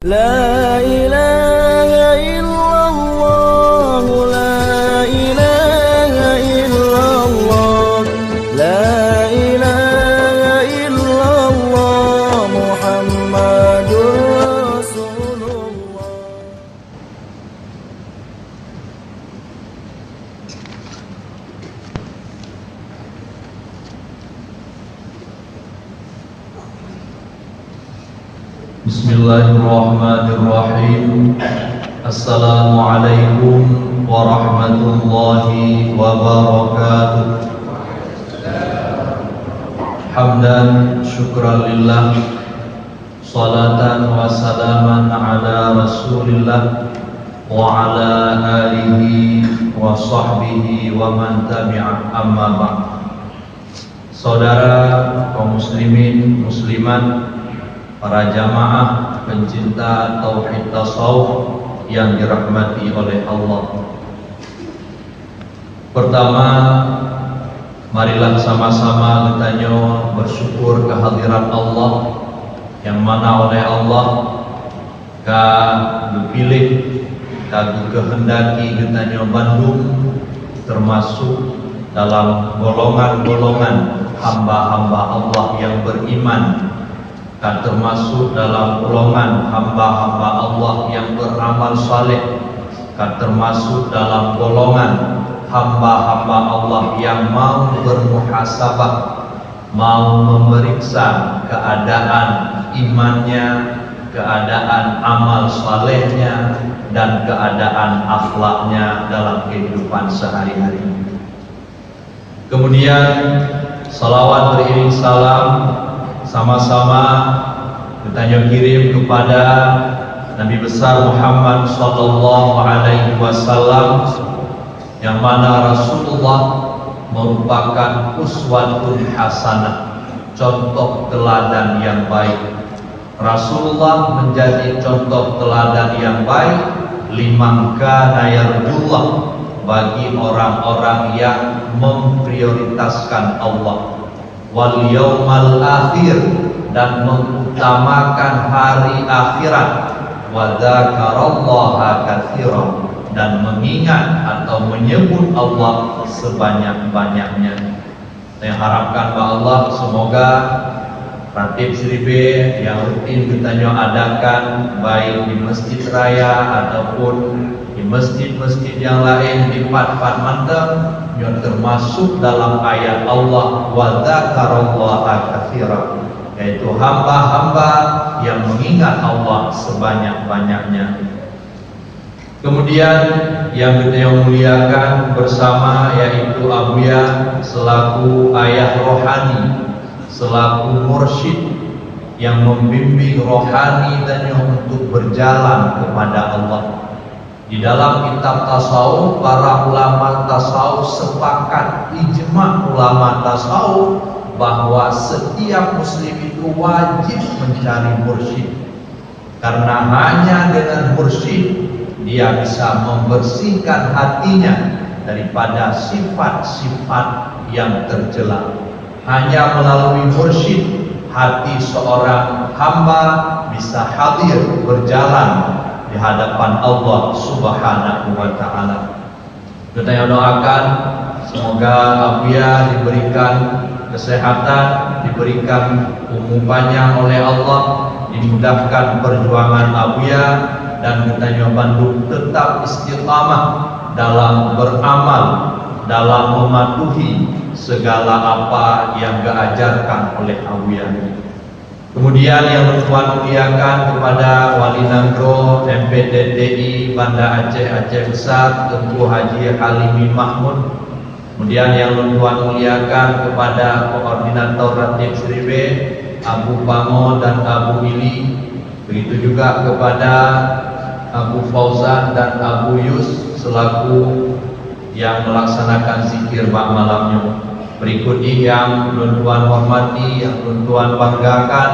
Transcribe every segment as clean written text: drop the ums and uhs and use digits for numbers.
لا إله إلا الله لا إله إلا الله لا إله إلا الله محمد رسول الله. Bismillahirrahmanirrahim. Assalamualaikum warahmatullahi wabarakatuh. Hamdan syukran lillah, salatan wa salaman ala rasulillah wa ala alihi wa sahbihi wa man tabi'ah, amma ba'd. Saudara kaum muslimin muslimat, para jamaah pencinta tauhid tasawuf yang dirahmati oleh Allah. Pertama, marilah sama-sama kita bersyukur kehadiran Allah, yang mana oleh Allah ka dipilih, ka kehendaki kita Bandung termasuk dalam golongan-golongan hamba-hamba Allah yang beriman, dan termasuk dalam golongan hamba-hamba Allah yang beramal saleh, dan termasuk dalam golongan hamba-hamba Allah yang mau bermuhasabah, mau memeriksa keadaan imannya, keadaan amal salehnya, dan keadaan akhlaknya dalam kehidupan sehari-hari. Kemudian salawat beriring salam sama-sama kita kirim kepada Nabi besar Muhammad sallallahu alaihi wasallam, yang mana Rasulullah merupakan uswatun hasanah, contoh teladan yang baik. Rasulullah menjadi contoh teladan yang baik liman kana yarjullah, bagi orang-orang yang memprioritaskan Allah, wal yaumal akhir, dan mengutamakan hari akhirat, wa dzakarallaha katsiran, dan mengingat atau menyebut Allah sebanyak-banyaknya. Saya harapkan bahwa Allah semoga Ratib Sribe yang rutin kita adakan baik di Masjid Raya ataupun di masjid-masjid yang lain di Pat-Pat Mantap, yang termasuk dalam ayat Allah wa dzakarallaha katsiran, yaitu hamba-hamba yang mengingat Allah sebanyak-banyaknya. Kemudian yang kita muliakan bersama yaitu Abuya selaku ayah rohani, selaku mursyid yang membimbing rohani dan untuk berjalan kepada Allah. Di dalam kitab tasawuf, para ulama tasawuf sepakat, ijma ulama tasawuf, bahwa setiap muslim itu wajib mencari mursyid, karena hanya dengan mursyid dia bisa membersihkan hatinya daripada sifat-sifat yang tercela. Hanya melalui mursyid hati seorang hamba bisa hadir berjalan di hadapan Allah Subhanahu wa taala. Kita doakan semoga Abuya diberikan kesehatan, diberikan umur panjang oleh Allah, dimudahkan perjuangan Abuya, dan kita Bandung tetap istiqamah dalam beramal, dalam mematuhi segala apa yang diajarkan oleh Abuya. Kemudian yang Tuhan muliakan kepada Wali Nangro MPDTI Banda Aceh Besar, Tengku Haji Halimi Mahmud. Kemudian yang Tuhan muliakan kepada Koordinator Ratib Sribe Abu Pango dan Abu Ili. Begitu juga kepada Abu Fauzan dan Abu Yus selaku yang melaksanakan zikir malamnya. Berikutnya yang Tuhan hormati, yang Tuhan banggakan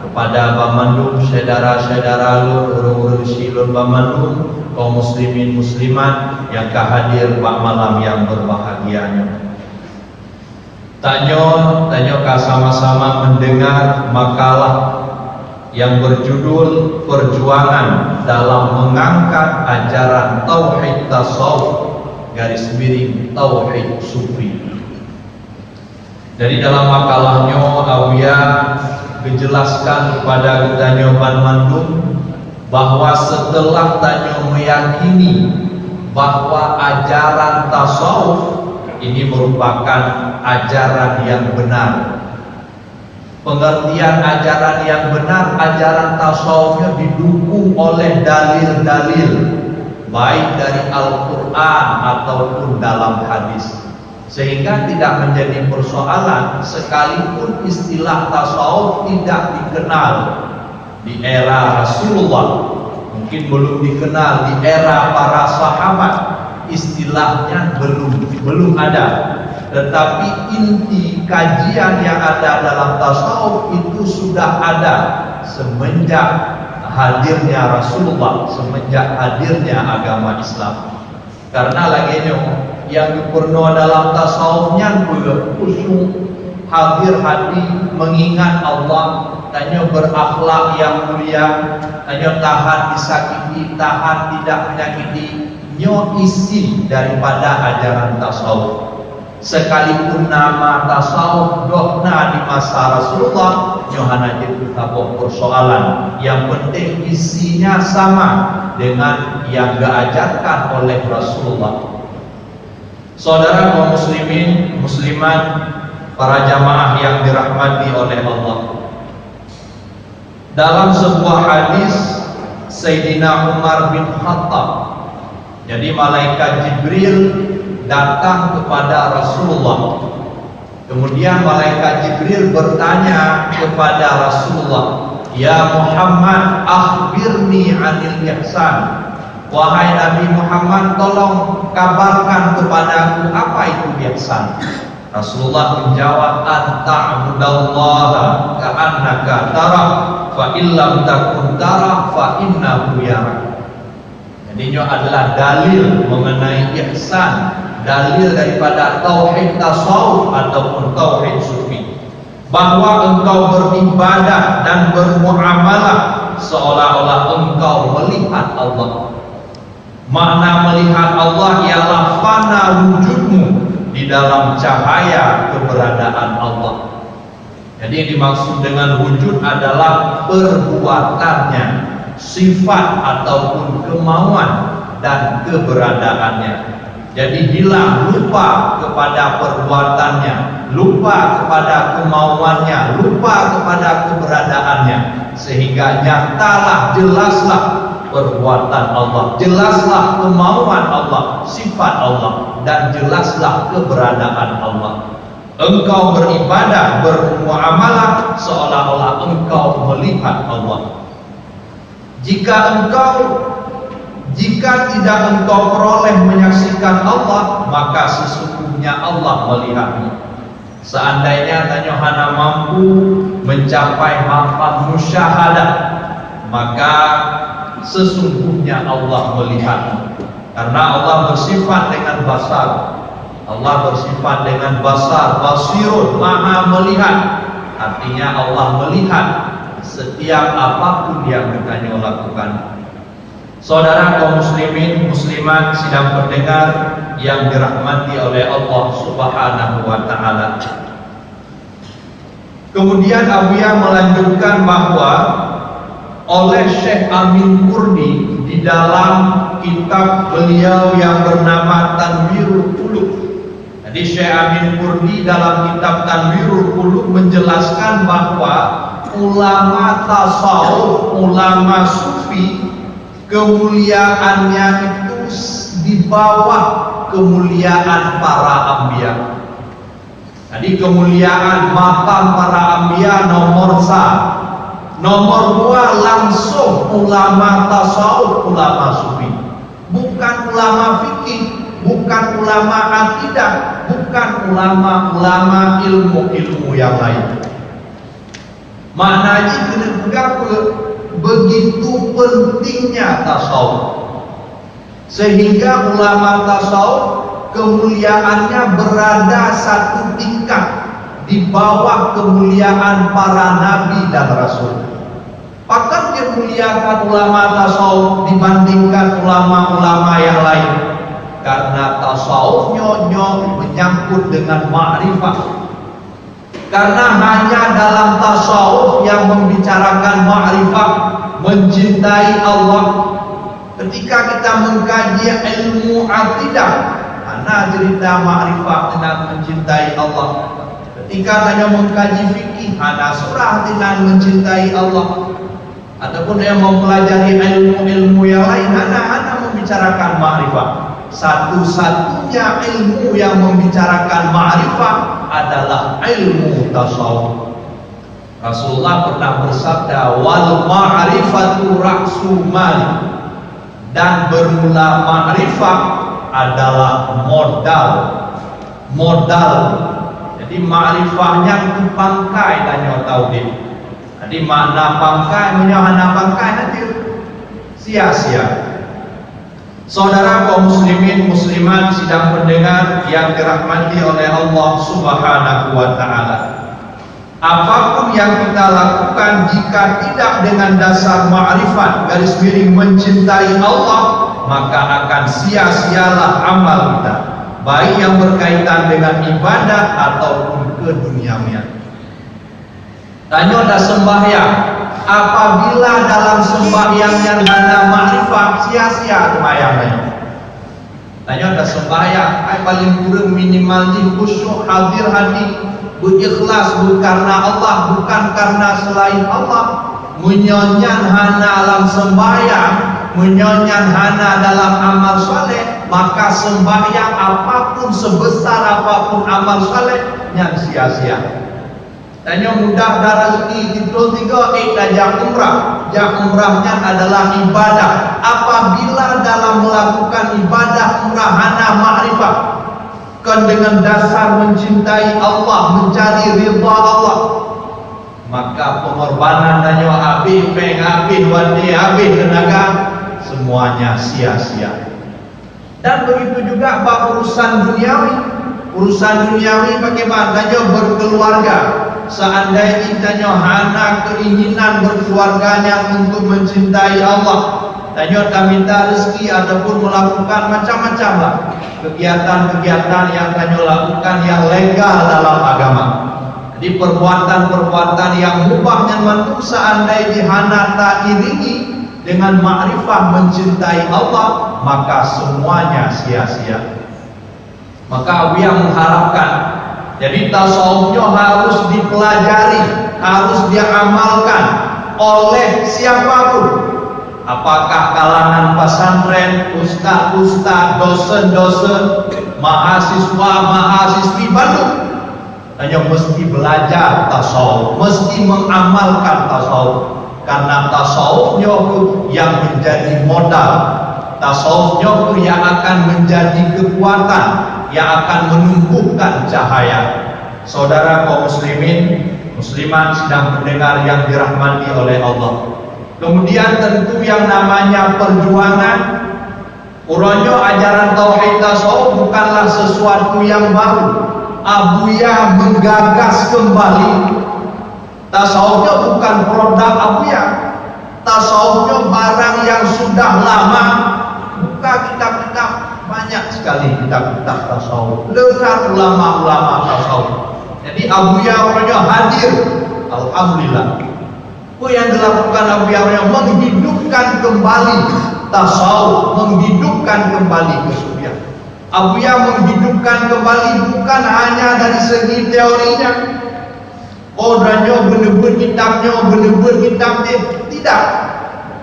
kepada Bamandung, saudara-saudara lur silun Bamandung, kaum muslimin muslimat yang kehadir malam yang berbahagianya. Tanyo sama-sama mendengar makalah yang berjudul Perjuangan dalam Mengangkat Ajaran Tauhid Tasawuf _ Tauhid Sufi. Dari dalam makalahnya Awia menjelaskan kepada kita Nyoman Mandung bahwa setelah tanyo meyakini bahwa ajaran tasawuf ini merupakan ajaran yang benar, pengertian ajaran yang benar, ajaran tasawufnya didukung oleh dalil-dalil baik dari Al-Quran ataupun dalam hadis, sehingga tidak menjadi persoalan sekalipun istilah tasawuf tidak dikenal di era Rasulullah, mungkin belum dikenal di era para sahabat, istilahnya belum ada, tetapi inti kajian yang ada dalam tasawuf itu sudah ada semenjak hadirnya Rasulullah, semenjak hadirnya agama Islam. Karena lagi yang pernah dalam tasawufnya khusyuk, hadir hati, mengingat Allah, tanya berakhlak yang mulia, tanya tahan disakiti, tahan tidak menyakiti, nyo isi daripada ajaran tasawuf. Sekalipun nama tasawuf dohna di masa Rasulullah, nyo hanya jadi persoalan. Yang penting isinya sama dengan yang diajarkan oleh Rasulullah. Saudara kaum muslimin, muslimat, para jamaah yang dirahmati oleh Allah. Dalam sebuah hadis Sayyidina Umar bin Khattab, jadi malaikat Jibril datang kepada Rasulullah. Kemudian malaikat Jibril bertanya kepada Rasulullah, "Ya Muhammad, akhbirni 'anil ihsan." Wahai Nabi Muhammad, tolong kabarkan kepadaku apa itu ihsan. Rasulullah menjawab, "Anta'budallaha ka'annaka tarah, fa illam takun tarah fa innahu yarak." Jadi ini adalah dalil mengenai ihsan, dalil daripada tauhid tasawuf ataupun tauhid sufi, bahwa engkau beribadah dan bermuamalah seolah-olah engkau melihat Allah. Makna melihat Allah ialah fana wujudmu di dalam cahaya keberadaan Allah. Jadi yang dimaksud dengan wujud adalah perbuatannya, sifat ataupun kemauan dan keberadaannya. Jadi hilang, lupa kepada perbuatannya, lupa kepada kemauannya, lupa kepada keberadaannya, sehingga nyatalah, jelaslah perbuatan Allah, jelaslah kemauan Allah, sifat Allah, dan jelaslah keberadaan Allah. Engkau beribadah, bermuamalah seolah-olah engkau melihat Allah. Jika tidak engkau peroleh menyaksikan Allah, maka sesungguhnya Allah melihatmu. Seandainya Tanyohana mampu mencapai maqam musyahadah, maka sesungguhnya Allah melihatmu. Karena Allah bersifat dengan basar, Allah bersifat dengan basar, basirun, maha melihat. Artinya Allah melihat setiap apapun yang kita lakukan. Saudara kaum muslimin, muslimat, sidang pendengar yang dirahmati oleh Allah Subhanahu wa taala. Kemudian Abuya melanjutkan bahwa oleh Syekh Amin Kurdi di dalam kitab beliau yang bernama Tanwirul Qulub. Jadi Syekh Amin Kurdi dalam kitab Tanwirul Qulub menjelaskan bahwa ulama tasawuf, ulama sufi, kemuliaannya itu di bawah kemuliaan para anbiya. Jadi kemuliaan maqam para anbiya nomor 1. Nomor 2 langsung ulama tasawuf, ulama sufi. Bukan ulama fikih, bukan ulama akidah, bukan ulama-ulama ilmu-ilmu yang lain. Maknanya begitu pentingnya tasawuf, sehingga ulama tasawuf kemuliaannya berada satu tingkat di bawah kemuliaan para nabi dan rasul. Pakar dimuliakan ulama tasawuf dibandingkan ulama-ulama yang lain karena tasawufnya menyangkut dengan ma'rifah. Karena hanya dalam tasawuf yang membicarakan ma'rifah, mencintai Allah. Ketika kita mengkaji ilmu akidah, ana cerita ma'rifah dengan mencintai Allah. Ketika hanya mengkaji fikih, ana surah dengan mencintai Allah. Ataupun yang mempelajari ilmu-ilmu yang lain, ana membicarakan ma'rifah. Satu-satunya ilmu yang membicarakan ma'rifah adalah ilmu tasawuf. Rasulullah pernah bersabda, wal ma'rifatu ra'su mal, dan bermula ma'rifah adalah modal. Jadi ma'rifahnya itu pangkai dan tauhid. Jadi makna pangkai menyahana pangkai nanti sia-sia. Saudara kaum muslimin muslimat sidang pendengar yang dirahmati oleh Allah Subhanahu wa taala. Apapun yang kita lakukan jika tidak dengan dasar ma'rifat garis miring mencintai Allah, maka akan sia-sialah amal kita, baik yang berkaitan dengan ibadah ataupun keduniawian. Tanya ada sembahyang, apabila dalam sembahyangnya ada ma'rifat, sia-sia sembahyangnya. Tanya ada sembahyang, paling kurang minimal di khusyuk hadir hati, berikhlas bukan karena Allah, bukan karena selain Allah. Menyonyan hana dalam sembahyang, menyonyan hana dalam amal saleh, maka sembahyang apapun sebesar apapun amal saleh yang sia-sia. Tanya mudah darah rezeki titul 3 jak umrah. Jak umrahnya adalah ibadah. Apabila dalam melakukan ibadah umrah hana ma'rifah, kan dengan dasar mencintai Allah, mencari ridha Allah, maka pengorbanan tanya habis wadi habis tenaga, semuanya sia-sia. Dan begitu juga bab urusan duniawi. Urusan duniawi bagaimana? Tanya berkeluarga. Seandainya tanya hana keinginan berkeluarganya untuk mencintai Allah, tanya tak minta rezeki ataupun melakukan macam-macam lah kegiatan-kegiatan yang tanya lakukan yang legal dalam agama. Jadi perbuatan-perbuatan yang mubah yang mantu seandainya hana tak iringi dengan ma'rifah mencintai Allah, maka semuanya sia-sia. Maka yang mengharapkan, jadi tasawufnya harus dipelajari, harus diamalkan oleh siapapun. Apakah kalangan pesantren, ustaz-ustaz, dosen-dosen, mahasiswa-mahasiswi baru, hanya mesti belajar tasawuf, mesti mengamalkan tasawuf. Karena tasawufnya yang menjadi modal, tasawufnya yang akan menjadi kekuatan, yang akan menumbuhkan cahaya. Saudara kaum muslimin muslimat sedang mendengar yang dirahmati oleh Allah. Kemudian tentu yang namanya perjuangan, urangnya ajaran tauhid tasawuf bukanlah sesuatu yang baru. Abuya menggagas kembali. Tasawufnya bukan produk Abuya. Tasawufnya barang yang sudah lama. Buka kitab-kitab, banyak sekali kitab-kitab tasawuf, lengkap ulama-ulama tasawuf. Jadi Abuya orangnya hadir, alhamdulillah. Apa yang dilakukan Abuya orangnya menghidupkan kembali tasawuf, menghidupkan kembali kesufian. Abuya menghidupkan kembali bukan hanya dari segi teorinya, orangnya benar-benar kitabnya, tidak.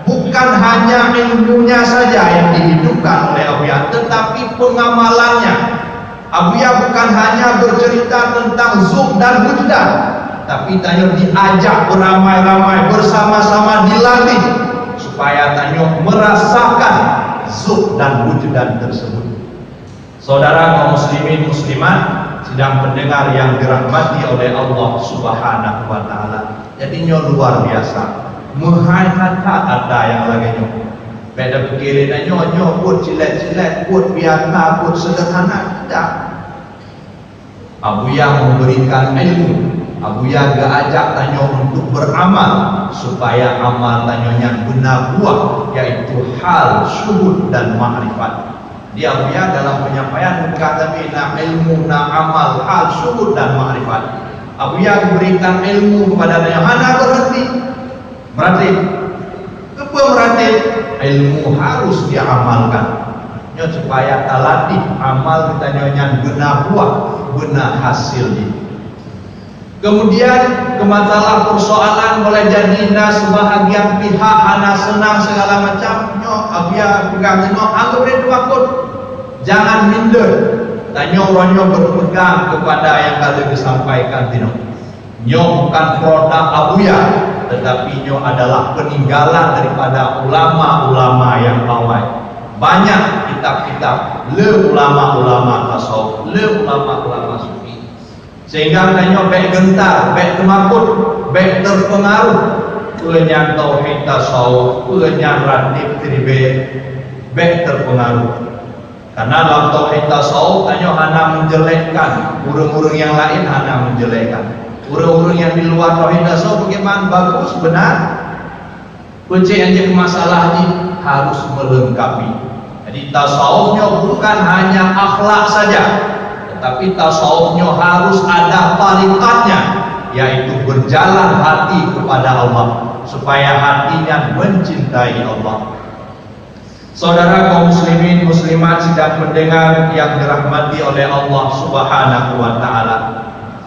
Bukan hanya ilmunya saja yang dihidupkan oleh Abuya, tetapi pengamalannya. Abuya bukan hanya bercerita tentang zuhd dan wujdan, tapi tanya diajak beramai-ramai bersama-sama dilatih supaya tanya merasakan zuhd dan wujdan tersebut. Saudara kaum muslimin muslimat sedang mendengar yang dirahmati oleh Allah Subhanahu wa taala. Jadinya luar biasa. Menghahat ada yang lagi beda pikiran nyo pun cilet-cilet, pun biasa, pun sederhana, tidak. Abuya memberikan ilmu, Abu Ya ajak tanya untuk beramal supaya amal tanyanya benar buah, yaitu hal, syuhud dan makrifat. Dia Abu Ya dalam penyampaian berkata bina ilmu na amal, hal, syuhud dan makrifat. Abu Ya berikan ilmu kepada tanya, hana berhenti berarti apa berarti ilmu harus diamalkan supaya talatih amal tanyanya benar buah, benar hasil ni. Kemudian ke masalah persoalan boleh jadi nas sebahagian pihak hana senang segala macam abia pegang tino anggap dia takut, jangan minder. Tanya orangnya berpegang kepada yang kali disampaikan tino. Nyo bukan produk Abuya, tetapi nyo adalah peninggalan daripada ulama-ulama yang awal. Banyak kitab-kitab le ulama-ulama tasawuf, le ulama-ulama sufi. Sehingga tanya baik gentar, baik temakut, baik terpengaruh kenyang tauhid tasawuf, kenyang radib tribe, baik terpengaruh. Karena dalam tauhid tasawuf tanya hana menjelekkan, urung-urung yang lain hana menjelekkan. Urung-urung yang di luar tauhid tasawuf bagaimana bagus, benar. Kunci yang jadi masalah ini harus melengkapi. Jadi tasawufnya bukan hanya akhlak saja, tetapi tasawufnya harus ada tarikatnya, yaitu berjalan hati kepada Allah supaya hatinya mencintai Allah. Saudara kaum muslimin muslimat sedang mendengar yang dirahmati oleh Allah Subhanahu wa taala.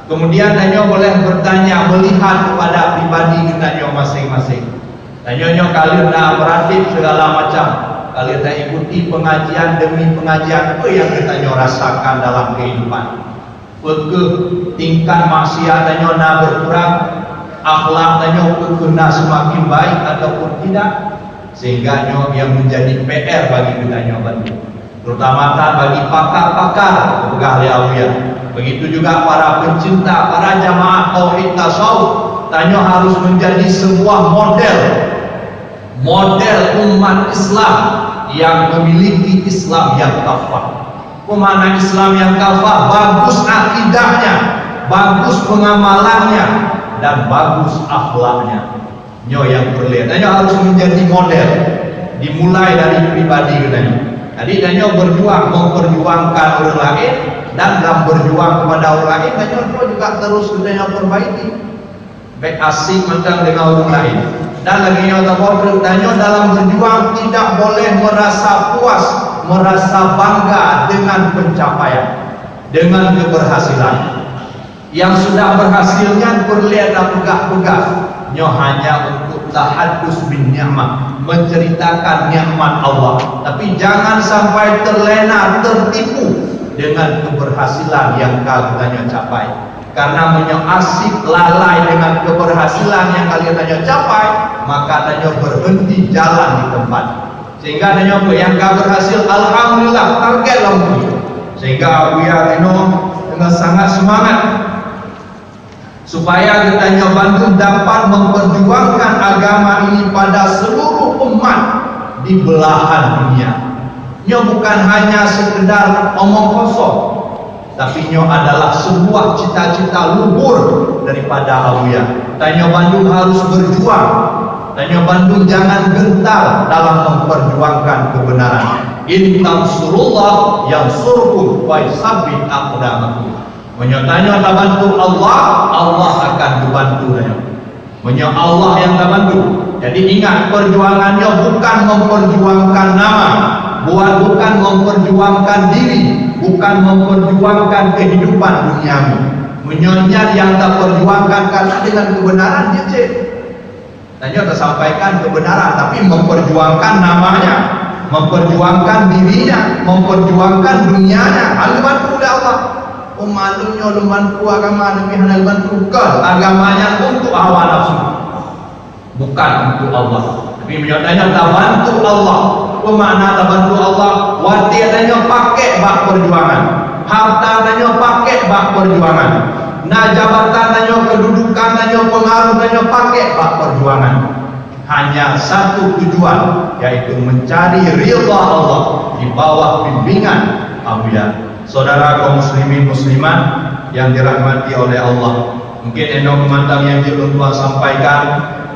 Kemudian tanya boleh bertanya, melihat kepada pribadi kita masing-masing. Tanya kalian dah beratib segala macam, kalian dah ikuti pengajian demi pengajian, apa yang kita rasakan dalam kehidupan? Apakah tingkat maksiat tanya nak berkurang, akhlak tanya kena semakin baik ataupun tidak? Sehingga yang menjadi PR bagi kita bantu, terutama bagi pakar-pakar pegawai Abuya. Begitu juga para pencinta, para jamaah tauhid tasawuf, tanya harus menjadi sebuah model umat Islam yang memiliki Islam yang kafah. Pemana Islam yang kafah, bagus akidahnya, bagus pengamalannya, dan bagus akhlaknya. Nyo yang berlihat, tanya harus menjadi model, dimulai dari pribadi katanya. Jadi tanya berjuang, memperjuangkan orang lain, dan dalam berjuang kepada orang lain, tanya juga terus katanya perbaiki. Baik asik macam dengan orang lain. Dan lagi yang tanya dalam berjuang tidak boleh merasa puas, merasa bangga dengan pencapaian, dengan keberhasilan. Yang sudah berhasilnya berlihat pegah-pegah. Nyo hanya untuk tahaddus bin ni'mah, menceritakan nikmat Allah. Tapi jangan sampai terlena, tertipu dengan keberhasilan yang kalian capai. Karena menyo asik lalai dengan keberhasilan yang kalian capai, maka tanya berhenti jalan di tempat. Sehingga tanya yang gak berhasil, alhamdulillah target lagi. Sehingga Abuya dengan sangat semangat supaya kita bantu dapat memperjuangkan agama ini pada seluruh umat di belahan dunia. Nyo bukan hanya sekedar omong kosong, tapi nyo adalah sebuah cita-cita luhur daripada Abuya. Tanya Bandung harus berjuang. Tanya Bandung jangan gentar dalam memperjuangkan kebenaran. In tansurullah yansurkum wa yusabbit aqdamakum. Menyatanya tak bantu Allah, Allah akan dibantu. Menyat Allah yang tak bantu. Jadi ingat, perjuangannya bukan memperjuangkan nama, bukan memperjuangkan diri, bukan memperjuangkan kehidupan duniawi. Menyat yang tak perjuangkan karena dengan kebenaran dia cek. Tanya tak sampaikan kebenaran, tapi memperjuangkan namanya, memperjuangkan dirinya, memperjuangkan dunianya. Hal bantu oleh Allah. Malunya lumban ku agama lebih hana bantu ke agamanya untuk hawa nafsu, bukan untuk Allah. Tapi menyatakan tak bantu Allah. Pemana tak bantu Allah? Wati adanya pakai bak perjuangan, harta adanya pakai bak perjuangan, nah jabatan adanya, kedudukan adanya, pengaruh adanya pakai bak perjuangan. Hanya satu tujuan, yaitu mencari ridha Allah di bawah bimbingan Abuya. Saudara kaum muslimin muslimat yang dirahmati oleh Allah, Mungkin endong memandang yang belum Tuhan sampaikan,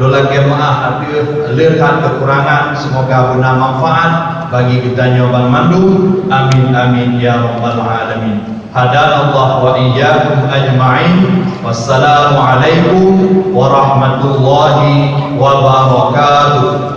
lagi maaf ada lekan kekurangan, semoga benar manfaat bagi kita nyobang mandum. Amin amin ya rabbal alamin. Hadanallah wa iyyakum ajma'in. Wassalamualaikum warahmatullahi wabarakatuh.